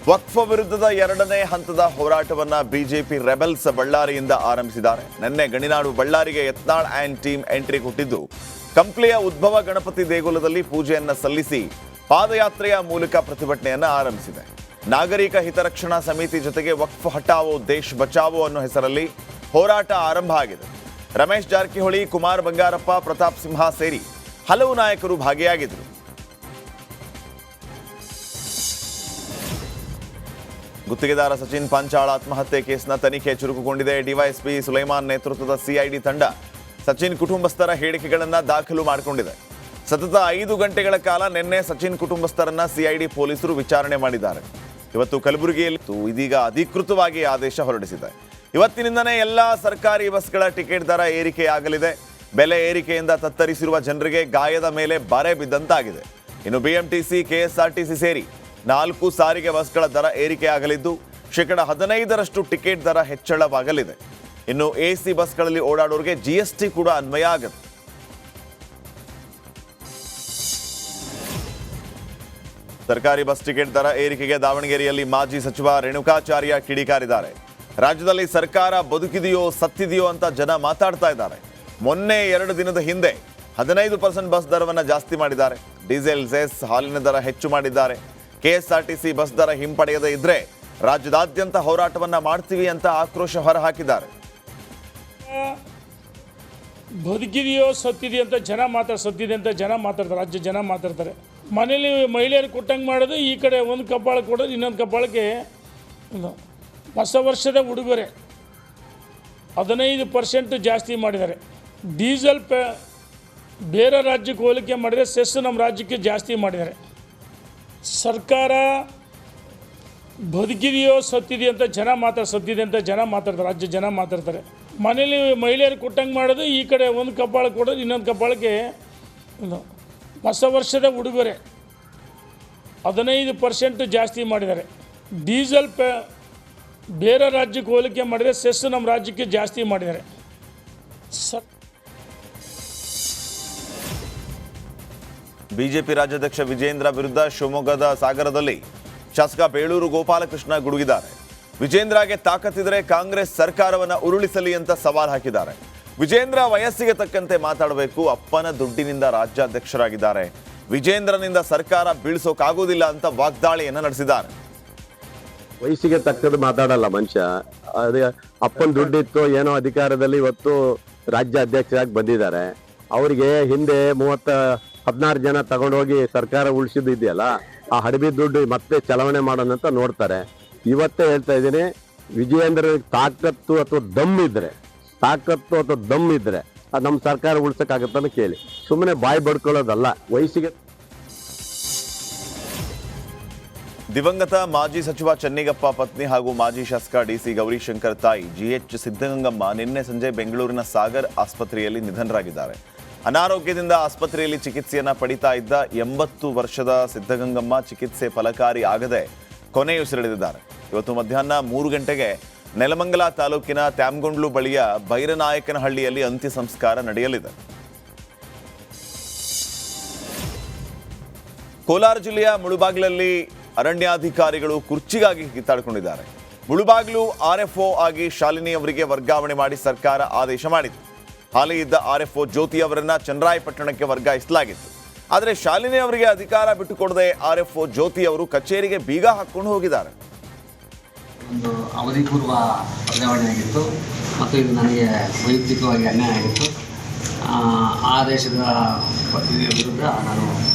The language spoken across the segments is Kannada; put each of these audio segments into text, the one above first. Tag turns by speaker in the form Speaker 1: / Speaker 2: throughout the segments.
Speaker 1: ವಕ್ಫ್ ವಿರುದ್ಧದ ಎರಡನೇ ಹಂತದ ಹೋರಾಟವನ್ನ ಬಿಜೆಪಿ ರೆಬೆಲ್ಸ್ ಬಳ್ಳಾರಿಯಿಂದ ಆರಂಭಿಸಿದ್ದಾರೆ. ನಿನ್ನೆ ಗಣಿನಾಡು ಬಳ್ಳಾರಿಗೆ ಯತ್ನಾಳ್ ಆ್ಯಂಡ್ ಟೀಮ್ ಎಂಟ್ರಿ ಕೊಟ್ಟಿದ್ದು, ಕಂಪ್ಲಿಯ ಉದ್ಭವ ಗಣಪತಿ ದೇಗುಲದಲ್ಲಿ ಪೂಜೆಯನ್ನ ಸಲ್ಲಿಸಿ ಪಾದಯಾತ್ರೆಯ ಮೂಲಕ ಪ್ರತಿಭಟನೆಯನ್ನ ಆರಂಭಿಸಿದೆ. ನಾಗರಿಕ ಹಿತರಕ್ಷಣಾ ಸಮಿತಿ ಜೊತೆಗೆ ವಕ್ಫ್ ಹಟಾವೋ ದೇಶ್ ಬಚಾವೋ ಅನ್ನೋ ಹೆಸರಲ್ಲಿ ಹೋರಾಟ ಆರಂಭ ಆಗಿದೆ. ರಮೇಶ್ ಜಾರಕಿಹೊಳಿ, ಕುಮಾರ್ ಬಂಗಾರಪ್ಪ, ಪ್ರತಾಪ್ ಸಿಂಹ ಸೇರಿ ಹಲವು ನಾಯಕರು ಭಾಗಿಯಾಗಿದ್ದರು. ಗುತ್ತಿಗೆದಾರ ಸಚಿನ್ ಪಾಂಚಾಳ್ ಆತ್ಮಹತ್ಯೆ ಕೇಸ್ನ ತನಿಖೆ ಚುರುಕುಗೊಂಡಿದೆ. ಡಿವೈಎಸ್ಪಿ ಸುಲೈಮಾನ್ ನೇತೃತ್ವದ ಸಿಐಡಿ ತಂಡ ಸಚಿನ್ ಕುಟುಂಬಸ್ಥರ ಹೇಳಿಕೆಗಳನ್ನು ದಾಖಲು ಮಾಡಿಕೊಂಡಿದೆ. ಸತತ 5 ಗಂಟೆಗಳ ಕಾಲ ನಿನ್ನೆ ಸಚಿನ್ ಕುಟುಂಬಸ್ಥರನ್ನ ಸಿಐಡಿ ಪೊಲೀಸರು ವಿಚಾರಣೆ ಮಾಡಿದ್ದಾರೆ. ಇವತ್ತು ಕಲಬುರಗಿಯಲ್ಲಿ ಇದೀಗ ಅಧಿಕೃತವಾಗಿ ಆದೇಶ ಹೊರಡಿಸಿದೆ. ಇವತ್ತಿನಿಂದಲೇ ಎಲ್ಲ ಸರ್ಕಾರಿ ಬಸ್ಗಳ ಟಿಕೆಟ್ ದರ ಏರಿಕೆಯಾಗಲಿದೆ. ಬೆಲೆ ಏರಿಕೆಯಿಂದ ತತ್ತರಿಸಿರುವ ಜನರಿಗೆ ಗಾಯದ ಮೇಲೆ ಬರೆ ಬಿದ್ದಂತಾಗಿದೆ. ಇನ್ನು ಬಿಎಂಟಿಸಿ, ಕೆಎಸ್ಆರ್ಟಿಸಿ ಸೇರಿ 4 ಸಾರಿಗೆ ಬಸ್ಗಳ ದರ ಏರಿಕೆಯಾಗಲಿದ್ದು, ಶೇಕಡ 15ರಷ್ಟು ಟಿಕೆಟ್ ದರ ಹೆಚ್ಚಳವಾಗಲಿದೆ. ಇನ್ನು ಎಸಿ ಬಸ್ಗಳಲ್ಲಿ ಓಡಾಡೋರಿಗೆ ಜಿಎಸ್ಟಿ ಕೂಡ ಅನ್ವಯ ಆಗುತ್ತೆ. ಸರ್ಕಾರಿ ಬಸ್ ಟಿಕೆಟ್ ದರ ಏರಿಕೆಗೆ ದಾವಣಗೆರೆಯಲ್ಲಿ ಮಾಜಿ ಸಚಿವ ರೇಣುಕಾಚಾರ್ಯ ಕಿಡಿಕಾರಿದ್ದಾರೆ. ರಾಜ್ಯದಲ್ಲಿ ಸರ್ಕಾರ ಬದುಕಿದೆಯೋ ಸತ್ತಿದೆಯೋ ಅಂತ ಜನ ಮಾತಾಡ್ತಾ ಇದ್ದಾರೆ. ಮೊನ್ನೆ 2 ದಿನದ ಹಿಂದೆ 15% ಬಸ್ ದರವನ್ನು ಜಾಸ್ತಿ ಮಾಡಿದ್ದಾರೆ. ಡೀಸೆಲ್, ಸೆಸ್, ಹಾಲಿನ ದರ ಹೆಚ್ಚು ಮಾಡಿದ್ದಾರೆ. ಕೆಎಸ್ಆರ್ಟಿಸಿ ಬಸ್ ದರ ಹಿಂಪಡೆಯದೇ ಇದ್ರೆ ರಾಜ್ಯದಾದ್ಯಂತ ಹೋರಾಟವನ್ನ ಮಾಡ್ತೀವಿ ಅಂತ ಆಕ್ರೋಶ ಹೊರಹಾಕಿದ್ದಾರೆ.
Speaker 2: ಬದುಕಿದೆಯೋ ಸತ್ತಿದೆಯೋ ಅಂತ ಸತ್ತಿದೆ ಅಂತ ಜನ ಮಾತಾಡ್ತಾರೆ. ರಾಜ್ಯ ಜನ ಮಾತಾಡ್ತಾರೆ. ಮನೇಲಿ ಮಹಿಳೆಯರು ಕೊಟ್ಟಂಗೆ ಮಾಡೋದು, ಈ ಕಡೆ ಒಂದು ಕಪಾಳ ಕೊಡೋದು, ಇನ್ನೊಂದು ಕಪಾಳಕ್ಕೆ ಹೊಸ ವರ್ಷದ ಉಡುಗೊರೆ 15% ಜಾಸ್ತಿ ಮಾಡಿದ್ದಾರೆ. ಡೀಸೆಲ್ ಬೇರೆ ರಾಜ್ಯಕ್ಕೆ ಹೋಲಿಕೆ ಮಾಡಿದರೆ ಸೆಸ್ ನಮ್ಮ ರಾಜ್ಯಕ್ಕೆ ಜಾಸ್ತಿ ಮಾಡಿದ್ದಾರೆ. ಸರ್ಕಾರ ಬದುಕಿದೆಯೋ ಸತ್ತಿದೆಯೋ ಅಂತ ಸತ್ತಿದೆ ಅಂತ ಜನ ಮಾತಾಡ್ತಾರೆ. ರಾಜ್ಯ ಜನ ಮಾತಾಡ್ತಾರೆ. ಮನೇಲಿ ಮಹಿಳೆಯರು ಕೊಟ್ಟಂಗೆ ಮಾಡೋದು, ಈ ಕಡೆ ಒಂದು ಕಪಾಳ ಕೊಡೋದು, ಇನ್ನೊಂದು ಕಪಾಳಕ್ಕೆ ಹೊಸ ವರ್ಷದ ಉಡುಗೊರೆ 15% ಜಾಸ್ತಿ ಮಾಡಿದ್ದಾರೆ. ಡೀಸೆಲ್ ಬೇರೆ ರಾಜ್ಯಕ್ಕೆ ಹೋಲಿಕೆ ಮಾಡಿದರೆ ಸೆಸ್ ನಮ್ಮ ರಾಜ್ಯಕ್ಕೆ ಜಾಸ್ತಿ ಮಾಡಿದ್ದಾರೆ.
Speaker 1: ಬಿಜೆಪಿ ರಾಜ್ಯಾಧ್ಯಕ್ಷ ವಿಜೇಂದ್ರ ವಿರುದ್ಧ ಶಿವಮೊಗ್ಗದ ಸಾಗರದಲ್ಲಿ ಶಾಸಕ ಬೇಳೂರು ಗೋಪಾಲಕೃಷ್ಣ ಗುಡುಗಿದ್ದಾರೆ. ವಿಜೇಂದ್ರಗೆ ತಾಕತ್ತಿದ್ರೆ ಕಾಂಗ್ರೆಸ್ ಸರ್ಕಾರವನ್ನು ಉರುಳಿಸಲಿ ಅಂತ ಸವಾಲ್ ಹಾಕಿದ್ದಾರೆ. ವಿಜೇಂದ್ರ ವಯಸ್ಸಿಗೆ ತಕ್ಕಂತೆ ಮಾತಾಡಬೇಕು. ಅಪ್ಪನ ದುಡ್ಡಿನಿಂದ ರಾಜ್ಯಾಧ್ಯಕ್ಷರಾಗಿದ್ದಾರೆ. ವಿಜೇಂದ್ರನಿಂದ ಸರ್ಕಾರ ಬೀಳಿಸೋಕಾಗೋದಿಲ್ಲ ಅಂತ ವಾಗ್ದಾಳಿಯನ್ನು ನಡೆಸಿದ್ದಾರೆ.
Speaker 3: ವಯಸ್ಸಿಗೆ ತಕ್ಕದ್ದು ಮಾತಾಡಲ್ಲ ಮನುಷ್ಯ. ಅದೇ ಅಪ್ಪನ ದುಡ್ಡಿತ್ತು, ಏನೋ ಅಧಿಕಾರದಲ್ಲಿ ಇವತ್ತು ರಾಜ್ಯ ಅಧ್ಯಕ್ಷರಾಗಿ ಬಂದಿದ್ದಾರೆ. ಅವರಿಗೆ ಹಿಂದೆ 16 ಜನ ತಗೊಂಡೋಗಿ ಸರ್ಕಾರ ಉಳಿಸಿದ್ದು ಇದೆಯಲ್ಲ, ಆ ಹಡಬಿ ದುಡ್ಡು ಮತ್ತೆ ಚಲಾವಣೆ ಮಾಡೋಣ ಅಂತ ನೋಡ್ತಾರೆ. ಇವತ್ತೇ ಹೇಳ್ತಾ ಇದ್ದೀನಿ, ವಿಜಯೇಂದ್ರ ತಾಕತ್ತು ಅಥವಾ ದಮ್ ಇದ್ರೆ ಅದು ನಮ್ಮ ಸರ್ಕಾರ ಉಳಿಸೋಕ್ಕಾಗತ್ತನ್ನು ಕೇಳಿ. ಸುಮ್ಮನೆ ಬಾಯಿ ಬಡ್ಕೊಳ್ಳೋದಲ್ಲ. ವಯಸ್ಸಿಗೆ
Speaker 1: ದಿವಂಗತ ಮಾಜಿ ಸಚಿವ ಚೆನ್ನಿಗಪ್ಪ ಪತ್ನಿ ಹಾಗೂ ಮಾಜಿ ಶಾಸಕ ಡಿಸಿ ಗೌರಿಶಂಕರ್ ತಾಯಿ ಜಿಎಚ್ ಸಿದ್ದಗಂಗಮ್ಮ ನಿನ್ನೆ ಸಂಜೆ ಬೆಂಗಳೂರಿನ ಸಾಗರ್ ಆಸ್ಪತ್ರೆಯಲ್ಲಿ ನಿಧನರಾಗಿದ್ದಾರೆ. ಅನಾರೋಗ್ಯದಿಂದ ಆಸ್ಪತ್ರೆಯಲ್ಲಿ ಚಿಕಿತ್ಸೆಯನ್ನ ಪಡಿತಾ ಇದ್ದ 80 ವರ್ಷದ ಸಿದ್ದಗಂಗಮ್ಮ ಚಿಕಿತ್ಸೆ ಫಲಕಾರಿ ಆಗದೆ ಕೊನೆಯುಸಿರೆಳೆದಿದ್ದಾರೆ. ಇವತ್ತು ಮಧ್ಯಾಹ್ನ 3 ಗಂಟೆಗೆ ನೆಲಮಂಗಲ ತಾಲೂಕಿನ ತ್ಯಾಮಗೊಂಡ್ಲು ಬಳಿಯ ಬೈರನಾಯಕನಹಳ್ಳಿಯಲ್ಲಿ ಅಂತ್ಯ ಸಂಸ್ಕಾರ ನಡೆಯಲಿದೆ. ಕೋಲಾರ ಜಿಲ್ಲೆಯ ಮುಳುಬಾಗಿಲಲ್ಲಿ ಅರಣ್ಯಾಧಿಕಾರಿಗಳು ಕುರ್ಚಿಗಾಗಿ ಕಿತ್ತಾಡಿಕೊಂಡಿದ್ದಾರೆ. ಮುಳುಬಾಗಿಲು ಆರ್ಎಫ್ಒ ಆಗಿ ಶಾಲಿನಿ ಅವರಿಗೆ ವರ್ಗಾವಣೆ ಮಾಡಿ ಸರ್ಕಾರ ಆದೇಶ ಮಾಡಿತ್ತು. ಹಾಲಿ ಇದ್ದ ಆರ್ಎಫ್ಒ ಜ್ಯೋತಿ ಅವರನ್ನ ಚನ್ನರಾಯಪಟ್ಟಣಕ್ಕೆ ವರ್ಗಾಯಿಸಲಾಗಿತ್ತು. ಆದರೆ ಶಾಲಿನಿ ಅವರಿಗೆ ಅಧಿಕಾರ ಬಿಟ್ಟುಕೊಡದೆ ಆರ್ಎಫ್ಒ ಜ್ಯೋತಿ ಅವರು ಕಚೇರಿಗೆ ಬೀಗ ಹಾಕೊಂಡು ಹೋಗಿದ್ದಾರೆ.
Speaker 4: ಒಂದು ಅವಧಿಪೂರ್ವ ವರ್ಗಾವಣೆಯಾಗಿತ್ತು ಮತ್ತು ಇದು ನನಗೆ ವೈಯಕ್ತಿಕವಾಗಿ ಅನ್ಯಾಯ ಆಗಿತ್ತು. ಆ ಆದೇಶದ ವಿರುದ್ಧ ನಾನು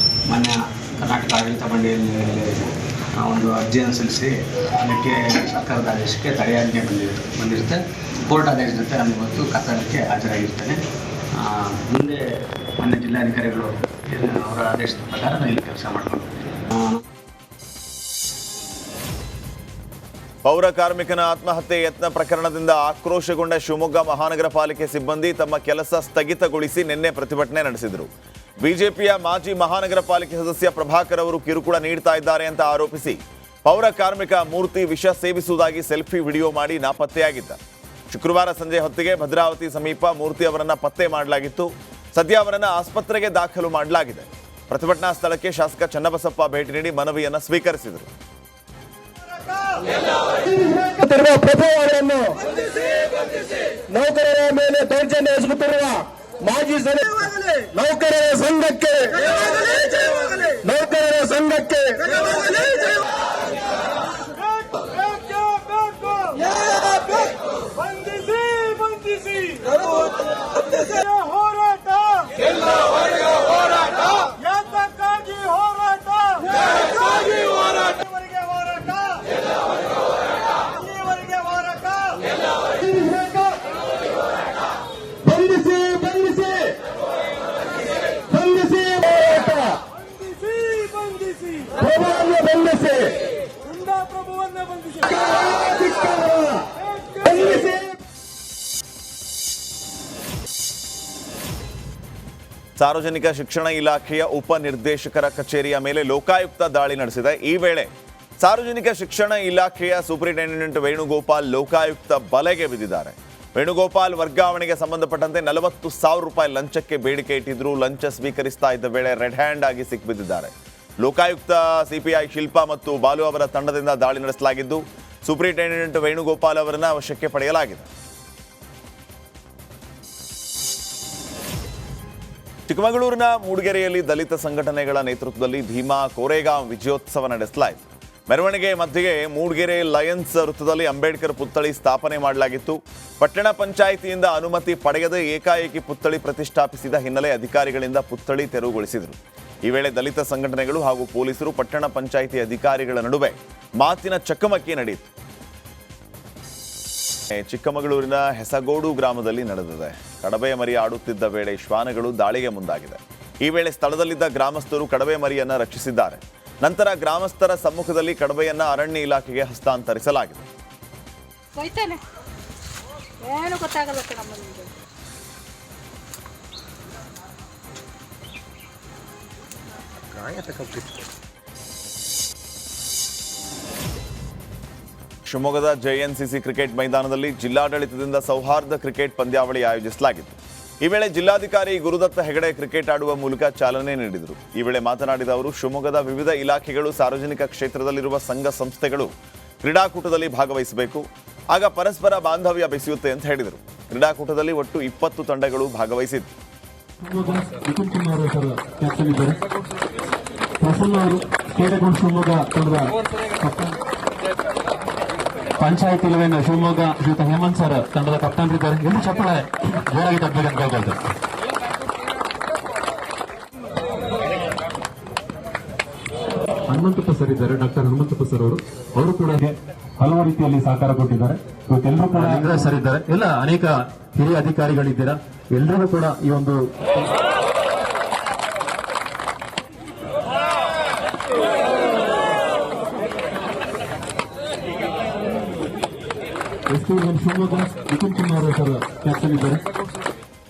Speaker 4: ಮಾನ್ಯ ಕರ್ನಾಟಕ ಆಡಳಿತ ಮಂಡಳಿಯಲ್ಲಿ ಒಂದು ಅರ್ಜಿಯನ್ನು ಸಲ್ಲಿಸಿ ಅದಕ್ಕೆ ಸರ್ಕಾರದ ಆದೇಶಕ್ಕೆ ತಡೆಯಾಜ್ಞೆ ಬಂದಿರುತ್ತೆ. ಕೋರ್ಟ್ ಆದೇಶದಂತೆ ನಾನು ಇವತ್ತು ಕರ್ತವ್ಯಕ್ಕೆ ಹಾಜರಾಗಿರ್ತೇನೆ. ಮುಂದೆ ಮಾನ್ಯ ಜಿಲ್ಲಾಧಿಕಾರಿಗಳು ಅವರ ಆದೇಶದ ಪ್ರಕಾರ ನಾನು ಇಲ್ಲಿ ಕೆಲಸ ಮಾಡ್ಕೊಂಡು
Speaker 1: ಪೌರ ಕಾರ್ಮಿಕನ ಆತ್ಮಹತ್ಯೆ ಯತ್ನ ಪ್ರಕರಣದಿಂದ ಆಕ್ರೋಶಗೊಂಡ ಶಿವಮೊಗ್ಗ ಮಹಾನಗರ ಪಾಲಿಕೆ ಸಿಬ್ಬಂದಿ ತಮ್ಮ ಕೆಲಸ ಸ್ಥಗಿತಗೊಳಿಸಿ ನಿನ್ನೆ ಪ್ರತಿಭಟನೆ ನಡೆಸಿದರು. ಬಿಜೆಪಿಯ ಮಾಜಿ ಮಹಾನಗರ ಪಾಲಿಕೆ ಸದಸ್ಯ ಪ್ರಭಾಕರ್ ಅವರು ಕಿರುಕುಳ ನೀಡ್ತಾ ಇದ್ದಾರೆ ಅಂತ ಆರೋಪಿಸಿ ಪೌರ ಕಾರ್ಮಿಕ ಮೂರ್ತಿ ವಿಷ ಸೇವಿಸುವುದಾಗಿ ಸೆಲ್ಫಿ ವಿಡಿಯೋ ಮಾಡಿ ನಾಪತ್ತೆಯಾಗಿದ್ದ. ಶುಕ್ರವಾರ ಸಂಜೆ ಹೊತ್ತಿಗೆ ಭದ್ರಾವತಿ ಸಮೀಪ ಮೂರ್ತಿ ಅವರನ್ನ ಪತ್ತೆ ಮಾಡಲಾಗಿತ್ತು. ಸದ್ಯ ಅವರನ್ನ ಆಸ್ಪತ್ರೆಗೆ ದಾಖಲು ಮಾಡಲಾಗಿದೆ. ಪ್ರತಿಭಟನಾ ಸ್ಥಳಕ್ಕೆ ಶಾಸಕ ಚನ್ನಬಸಪ್ಪ ಭೇಟಿ ನೀಡಿ ಮನವಿಯನ್ನು ಸ್ವೀಕರಿಸಿದರು.
Speaker 5: ಪ್ರಭಾವವನ್ನು ನೌಕರರ ಮೇಲೆ ದೌರ್ಜನ್ಯ ಎಸಗುತ್ತಿರುವ ಮಾಜಿ ನೌಕರರ ಸಂಘಕ್ಕೆ
Speaker 6: ಹೋರಾಟ ಯಾತಕ್ಕಾಗಿ ಹೋರಾಟ ಇಲ್ಲಿವರೆಗೆ ಹೋರಾಟ
Speaker 5: ಬಂಧಿಸಿ ಪ್ರಭಾವವನ್ನು ಬಂಧಿಸಿ
Speaker 6: ಪ್ರಭುವನ್ನ ಬಂಧಿಸಿ
Speaker 1: ಸಾರ್ವಜನಿಕ ಶಿಕ್ಷಣ ಇಲಾಖೆಯ ಉಪನಿರ್ದೇಶಕರ ಕಚೇರಿಯ ಮೇಲೆ ಲೋಕಾಯುಕ್ತ ದಾಳಿ ನಡೆಸಿದೆ. ಈ ವೇಳೆ ಸಾರ್ವಜನಿಕ ಶಿಕ್ಷಣ ಇಲಾಖೆಯ ಸೂಪರಿಂಟೆಂಡೆಂಟ್ ವೇಣುಗೋಪಾಲ್ ಲೋಕಾಯುಕ್ತ ಬಲೆಗೆ ಬಿದ್ದಿದ್ದಾರೆ. ವೇಣುಗೋಪಾಲ್ ವರ್ಗಾವಣೆಗೆ ಸಂಬಂಧಪಟ್ಟಂತೆ 40,000 ರೂಪಾಯಿ ಲಂಚಕ್ಕೆ ಬೇಡಿಕೆ ಇಟ್ಟಿದ್ರು. ಲಂಚ ಸ್ವೀಕರಿಸ್ತಾ ಇದ್ದ ವೇಳೆ ರೆಡ್ ಹ್ಯಾಂಡ್ ಆಗಿ ಸಿಕ್ಬಿದ್ದಿದ್ದಾರೆ. ಲೋಕಾಯುಕ್ತ ಸಿಪಿಐ ಶಿಲ್ಪಾ ಮತ್ತು ಬಾಲು ಅವರ ತಂಡದಿಂದ ದಾಳಿ ನಡೆಸಲಾಗಿದ್ದು ಸೂಪರಿಂಟೆಂಡೆಂಟ್ ವೇಣುಗೋಪಾಲ್ ಅವರನ್ನು ವಶಕ್ಕೆ ಪಡೆಯಲಾಗಿದೆ. ಚಿಕ್ಕಮಗಳೂರಿನ ಮೂಡಿಗೆರೆಯಲ್ಲಿ ದಲಿತ ಸಂಘಟನೆಗಳ ನೇತೃತ್ವದಲ್ಲಿ ಭೀಮಾ ಕೋರೆಗಾಂವ್ ವಿಜಯೋತ್ಸವ ನಡೆಸಲಾಯಿತು. ಮೆರವಣಿಗೆ ಮಧ್ಯೆ ಮೂಡಿಗೆರೆ ಲಯನ್ಸ್ ವೃತ್ತದಲ್ಲಿ ಅಂಬೇಡ್ಕರ್ ಪುತ್ಥಳಿ ಸ್ಥಾಪನೆ ಮಾಡಲಾಗಿತ್ತು. ಪಟ್ಟಣ ಪಂಚಾಯಿತಿಯಿಂದ ಅನುಮತಿ ಪಡೆಯದೆ ಏಕಾಏಕಿ ಪುತ್ಥಳಿ ಪ್ರತಿಷ್ಠಾಪಿಸಿದ ಹಿನ್ನೆಲೆ ಅಧಿಕಾರಿಗಳಿಂದ ಪುತ್ಥಳಿ ತೆರವುಗೊಳಿಸಿದರು. ಈ ವೇಳೆ ದಲಿತ ಸಂಘಟನೆಗಳು ಹಾಗೂ ಪೊಲೀಸರು ಪಟ್ಟಣ ಪಂಚಾಯಿತಿ ಅಧಿಕಾರಿಗಳ ನಡುವೆ ಮಾತಿನ ಚಕಮಕಿ ನಡೆಯಿತು. ಚಿಕ್ಕಮಗಳೂರಿನ ಹೆಸಗೋಡು ಗ್ರಾಮದಲ್ಲಿ ನಡೆದಿದೆ. ಕಡಬೆಯ ಮರಿ ಆಡುತ್ತಿದ್ದ ವೇಳೆ ಶ್ವಾನಗಳು ದಾಳಿಗೆ ಮುಂದಾಗಿದೆ. ಈ ವೇಳೆ ಸ್ಥಳದಲ್ಲಿದ್ದ ಗ್ರಾಮಸ್ಥರು ಕಡಬೆ ಮರಿಯನ್ನ ರಕ್ಷಿಸಿದ್ದಾರೆ. ನಂತರ ಗ್ರಾಮಸ್ಥರ ಸಮ್ಮುಖದಲ್ಲಿ ಕಡಬೆಯನ್ನ ಅರಣ್ಯ ಇಲಾಖೆಗೆ ಹಸ್ತಾಂತರಿಸಲಾಗಿದೆ. ಶಿವಮೊಗ್ಗದ ಜೆಎನ್ಸಿಸಿ ಕ್ರಿಕೆಟ್ ಮೈದಾನದಲ್ಲಿ ಜಿಲ್ಲಾಡಳಿತದಿಂದ ಸೌಹಾರ್ದ ಕ್ರಿಕೆಟ್ ಪಂದ್ಯಾವಳಿ ಆಯೋಜಿಸಲಾಗಿತ್ತು. ಈ ವೇಳೆ ಜಿಲ್ಲಾಧಿಕಾರಿ ಗುರುದತ್ತ ಹೆಗಡೆ ಕ್ರಿಕೆಟ್ ಆಡುವ ಮೂಲಕ ಚಾಲನೆ ನೀಡಿದರು. ಈ ವೇಳೆ ಮಾತನಾಡಿದ ಅವರು, ಶಿವಮೊಗ್ಗದ ವಿವಿಧ ಇಲಾಖೆಗಳು, ಸಾರ್ವಜನಿಕ ಕ್ಷೇತ್ರದಲ್ಲಿರುವ ಸಂಘ ಸಂಸ್ಥೆಗಳು ಕ್ರೀಡಾಕೂಟದಲ್ಲಿ ಭಾಗವಹಿಸಬೇಕು. ಆಗ ಪರಸ್ಪರ ಬಾಂಧವ್ಯ ಬೆಸೆಯುತ್ತೆ ಅಂತ ಹೇಳಿದರು. ಕ್ರೀಡಾಕೂಟದಲ್ಲಿ ಒಟ್ಟು 20 ತಂಡಗಳು ಭಾಗವಹಿಸಿತ್ತು.
Speaker 7: ಪಂಚಾಯತ್ 11 ಶಿವಮೊಗ್ಗ ಶ್ರೀಯುತ ಹೇಮಂತ್ ಸರ್ ತಂಡದ ಕಪ್ತಾನ್ ಇದ್ದಾರೆ. ಎಲ್ಲಿ ಚಪ್ಪಳ ಜೋರಾಗಿ ತಪ್ಪಬೇಕಂತ ಕೇಳ್ಕೊಳ್ತಾರೆ. ಹನುಮಂತಪ್ಪ ಸರ್ ಇದ್ದಾರೆ, ಡಾಕ್ಟರ್ ಹನುಮಂತಪ್ಪ ಸರ್ ಅವರು ಕೂಡ ಹಲವು ರೀತಿಯಲ್ಲಿ ಸಹಕಾರ ಕೊಟ್ಟಿದ್ದಾರೆ. ಇವತ್ತೆಲ್ಲರೂ ಕೂಡ ಲಿಂಗರಾಜ್ ಸರ್ ಇದ್ದಾರೆ, ಎಲ್ಲ ಅನೇಕ ಹಿರಿಯ ಅಧಿಕಾರಿಗಳಿದ್ದೀರಾ. ಎಲ್ಲರೂ ಕೂಡ ಈ ಒಂದು ಶಿವಮೊಗ್ಗ ನಿಖಿಲ್ ಕುಮಾರ್ ಸರ್ ಕ್ಯಾಪ್ಟನ್ ಇದ್ದಾರೆ.